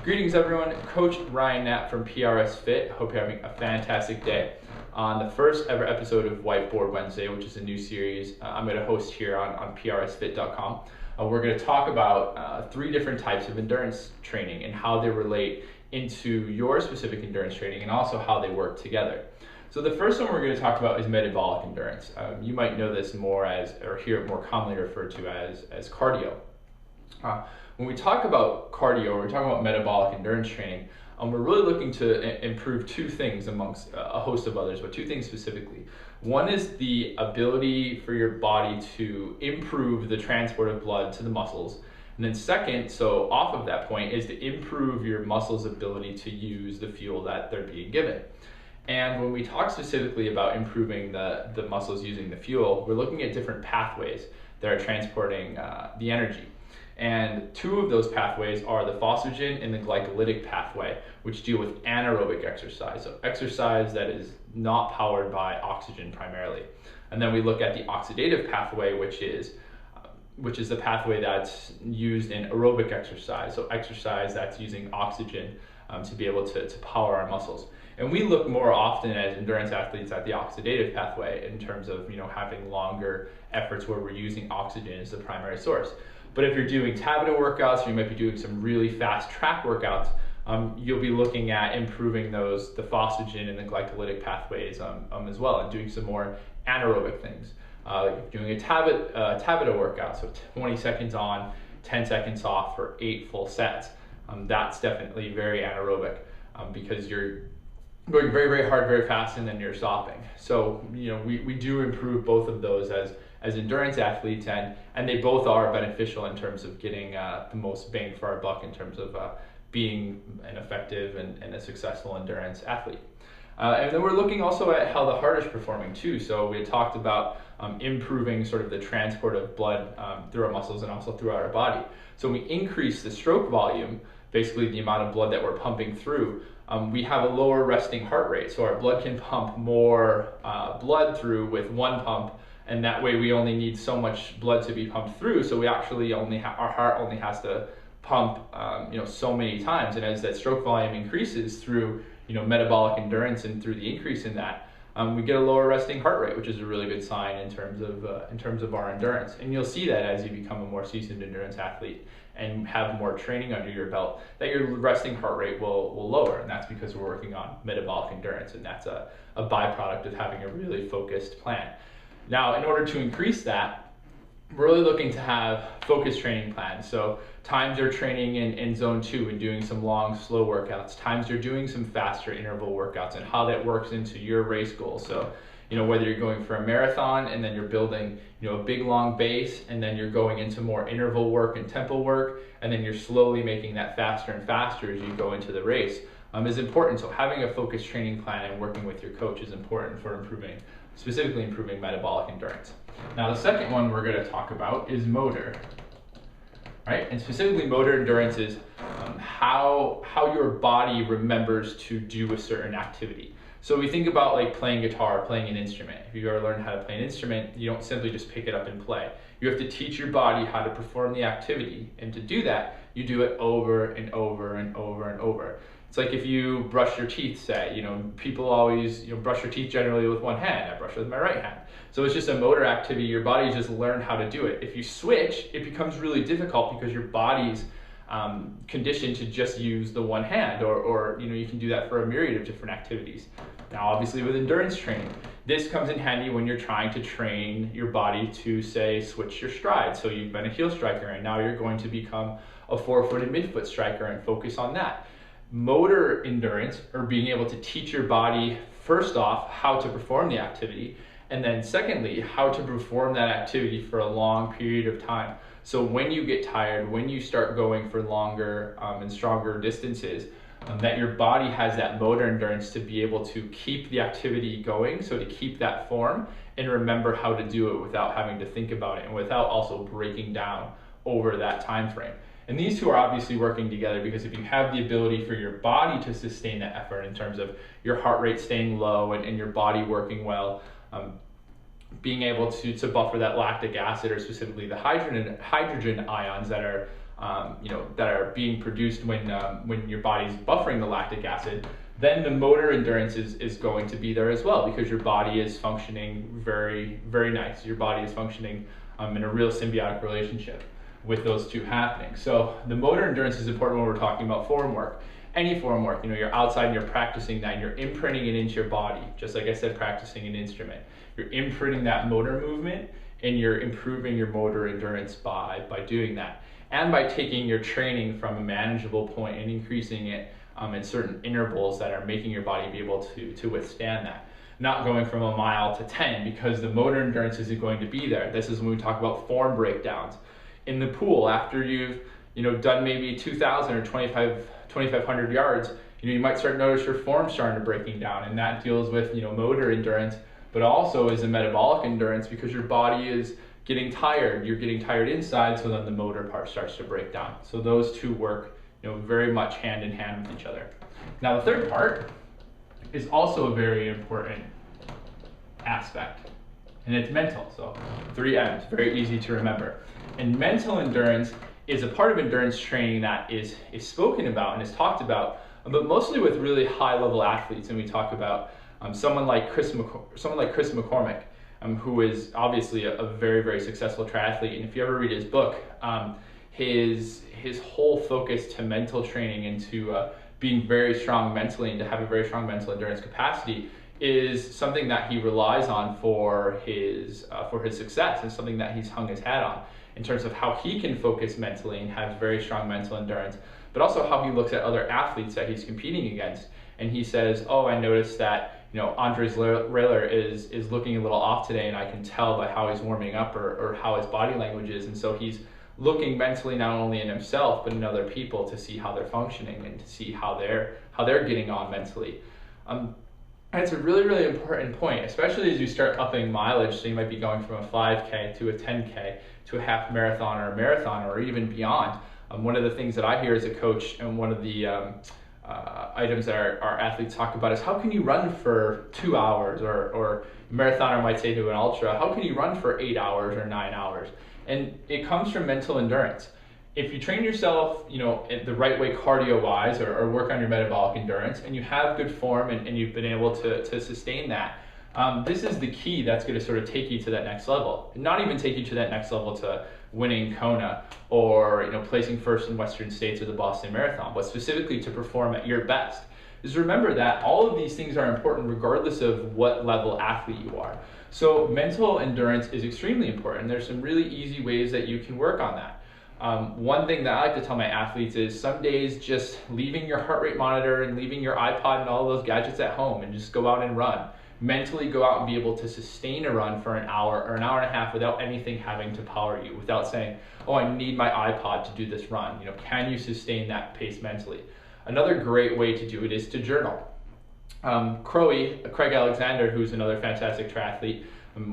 Greetings everyone, Coach Ryan Knapp from PRS Fit. Hope you're having a fantastic day. On the first ever episode of Whiteboard Wednesday, which is a new series I'm going to host here on prsfit.com, we're going to talk about 3 different types of endurance training and how they relate into your specific endurance training and also how they work together. So the first one we're going to talk about is metabolic endurance. You might know this more as, or hear it more commonly referred to as cardio. When we talk about cardio, or we talk about metabolic endurance training, we're really looking to improve 2 things amongst a host of others, but 2 things specifically. One is the ability for your body to improve the transport of blood to the muscles. And then second, so off of that point, is to improve your muscles' ability to use the fuel that they're being given. And when we talk specifically about improving the muscles using the fuel, we're looking at different pathways that are transporting the energy. And 2 of those pathways are the phosphagen and the glycolytic pathway, which deal with anaerobic exercise, so exercise that is not powered by oxygen primarily. And then we look at the oxidative pathway, which is the pathway that's used in aerobic exercise, so exercise that's using oxygen to be able to power our muscles. And we look more often as endurance athletes at the oxidative pathway in terms of having longer efforts where we're using oxygen as the primary source. But if you're doing Tabata workouts, or you might be doing some really fast track workouts, you'll be looking at improving the phosphagen and the glycolytic pathways as well, and doing some more anaerobic things. Like doing a Tabata workout, so 20 seconds on, 10 seconds off for 8 full sets. That's definitely very anaerobic because you're going very, very hard, very fast, and then you're stopping. So we do improve both of those as endurance athletes, and they both are beneficial in terms of getting the most bang for our buck in terms of being an effective and a successful endurance athlete. And then we're looking also at how the heart is performing too. So we had talked about improving sort of the transport of blood through our muscles and also throughout our body. So when we increase the stroke volume, basically the amount of blood that we're pumping through, we have a lower resting heart rate. So our blood can pump more blood through with one pump, and that way we only need so much blood to be pumped through. So we actually our heart only has to pump so many times. And as that stroke volume increases through metabolic endurance and through the increase in that, we get a lower resting heart rate, which is a really good sign in terms of our endurance. And you'll see that as you become a more seasoned endurance athlete and have more training under your belt, that your resting heart rate will lower. And that's because we're working on metabolic endurance, and that's a byproduct of having a really focused plan. Now, in order to increase that, we're really looking to have focused training plans. So times you're training in zone 2 and doing some long, slow workouts, times you're doing some faster interval workouts, and how that works into your race goals. So, whether you're going for a marathon and then you're building, a big long base, and then you're going into more interval work and tempo work, and then you're slowly making that faster and faster as you go into the race, is important. So having a focused training plan and working with your coach is important for specifically improving metabolic endurance. Now, the second one we're going to talk about is motor, right? And specifically motor endurance is how your body remembers to do a certain activity. So we think about like playing guitar, playing an instrument. If you've ever learned how to play an instrument, you don't simply just pick it up and play. You have to teach your body how to perform the activity. And to do that, you do it over and over and over and over. It's like if you brush your teeth, say, people always, brush your teeth generally with one hand. I brush with my right hand. So it's just a motor activity. Your body just learned how to do it. If you switch, it becomes really difficult because your body's conditioned to just use the one hand, or you can do that for a myriad of different activities. Now, obviously with endurance training, this comes in handy when you're trying to train your body to, say, switch your stride. So you've been a heel striker and now you're going to become a 4-footed midfoot striker and focus on that. Motor endurance, or being able to teach your body, first off, how to perform the activity, and then secondly, how to perform that activity for a long period of time. So when you get tired, when you start going for longer and stronger distances, that your body has that motor endurance to be able to keep the activity going, so to keep that form and remember how to do it without having to think about it and without also breaking down over that time frame. And these 2 are obviously working together, because if you have the ability for your body to sustain that effort in terms of your heart rate staying low and your body working well, being able to buffer that lactic acid, or specifically the hydrogen ions that are that are being produced when your body's buffering the lactic acid, then the motor endurance is going to be there as well, because your body is functioning very, very nice. Your body is functioning in a real symbiotic relationship with those two happening. So the motor endurance is important when we're talking about form work. Any form work, you're outside and you're practicing that, and you're imprinting it into your body, just like I said, practicing an instrument. You're imprinting that motor movement, and you're improving your motor endurance by doing that. And by taking your training from a manageable point and increasing it in certain intervals that are making your body be able to withstand that. Not going from a mile to 10, because the motor endurance isn't going to be there. This is when we talk about form breakdowns. In the pool, after you've done maybe 2,000 or 2,500 yards, you might start to notice your form starting to breaking down, and that deals with motor endurance, but also is a metabolic endurance, because your body is getting tired. You're getting tired inside, so then the motor part starts to break down. So those two work very much hand in hand with each other. Now the third part is also a very important aspect, and it's mental. So 3 M's, very easy to remember. And mental endurance is a part of endurance training that is spoken about and is talked about, but mostly with really high-level athletes. And we talk about someone like Chris McCormick, who is obviously a very, very successful triathlete. And if you ever read his book, his whole focus to mental training and to being very strong mentally and to have a very strong mental endurance capacity is something that he relies on for his success, and something that he's hung his hat on in terms of how he can focus mentally and have very strong mental endurance, but also how he looks at other athletes that he's competing against. And he says, oh, I noticed that Andres Rayler is looking a little off today, and I can tell by how he's warming up or how his body language is. And so he's looking mentally not only in himself but in other people to see how they're functioning and to see how they're getting on mentally. And it's a really, really important point, especially as you start upping mileage. So you might be going from a 5K to a 10K to a half marathon or a marathon or even beyond. One of the things that I hear as a coach, and one of the items that our athletes talk about, is how can you run for 2 hours, or a marathoner might say to an ultra, how can you run for 8 hours or 9 hours? And it comes from mental endurance. If you train yourself, the right way cardio-wise, or work on your metabolic endurance, and you have good form and you've been able to sustain that, this is the key that's going to sort of take you to that next level. Not even take you to that next level to winning Kona or placing first in Western States or the Boston Marathon, but specifically to perform at your best. Is remember that all of these things are important regardless of what level athlete you are. So mental endurance is extremely important. There's some really easy ways that you can work on that. One thing that I like to tell my athletes is some days just leaving your heart rate monitor and leaving your iPod and all those gadgets at home and just go out and run. Mentally go out and be able to sustain a run for an hour or an hour and a half without anything having to power you, without saying, oh, I need my iPod to do this run. Can you sustain that pace mentally? Another great way to do it is to journal. Craig Alexander, who's another fantastic triathlete,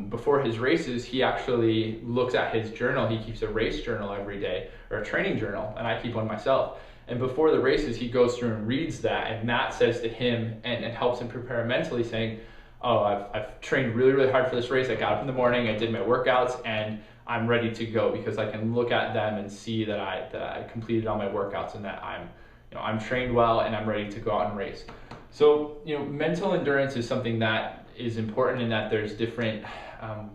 before his races, he actually looks at his journal. He keeps a race journal every day, or a training journal, and I keep one myself. And before the races, he goes through and reads that, and that says to him and helps him prepare mentally, saying, oh, I've trained really, really hard for this race. I got up in the morning, I did my workouts, and I'm ready to go, because I can look at them and see that I completed all my workouts and that I'm trained well and I'm ready to go out and race. So, mental endurance is something that is important, in that there's different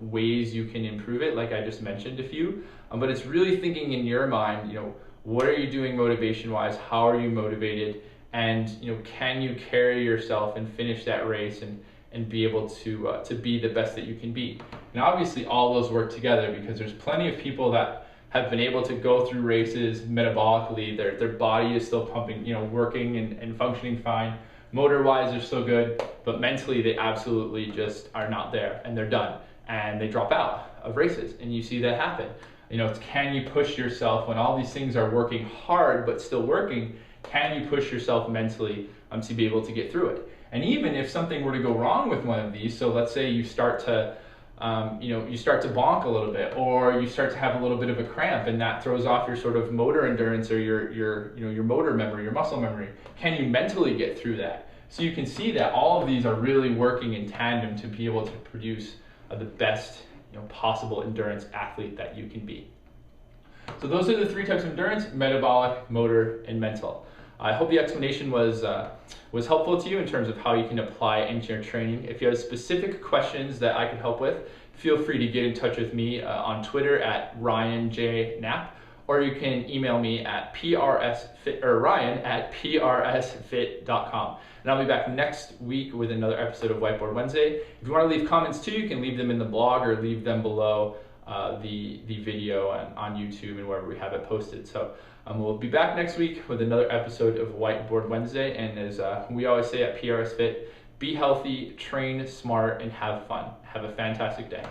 ways you can improve it, like I just mentioned a few, but it's really thinking in your mind, what are you doing motivation-wise? How are you motivated? And, can you carry yourself and finish that race and be able to be the best that you can be? And obviously all those work together, because there's plenty of people that have been able to go through races metabolically, their body is still pumping, working and functioning fine. Motor-wise, they're still good, but mentally they absolutely just are not there, and they're done, and they drop out of races, and you see that happen. It's, can you push yourself when all these things are working hard but still working? Can you push yourself mentally to be able to get through it? And even if something were to go wrong with one of these, so let's say you start to bonk a little bit, or you start to have a little bit of a cramp, and that throws off your sort of motor endurance or your motor memory, your muscle memory. Can you mentally get through that? So you can see that all of these are really working in tandem to be able to produce the best possible endurance athlete that you can be. So those are the 3 types of endurance: metabolic, motor, and mental. I hope the explanation was helpful to you in terms of how you can apply it into your training. If you have specific questions that I can help with, feel free to get in touch with me on Twitter at RyanJKnapp, or you can email me at ryan@prsfit.com. And I'll be back next week with another episode of Whiteboard Wednesday. If you want to leave comments too, you can leave them in the blog or leave them below the video on YouTube and wherever we have it posted. So we'll be back next week with another episode of Whiteboard Wednesday. And as we always say at PRS Fit, be healthy, train smart, and have fun. Have a fantastic day.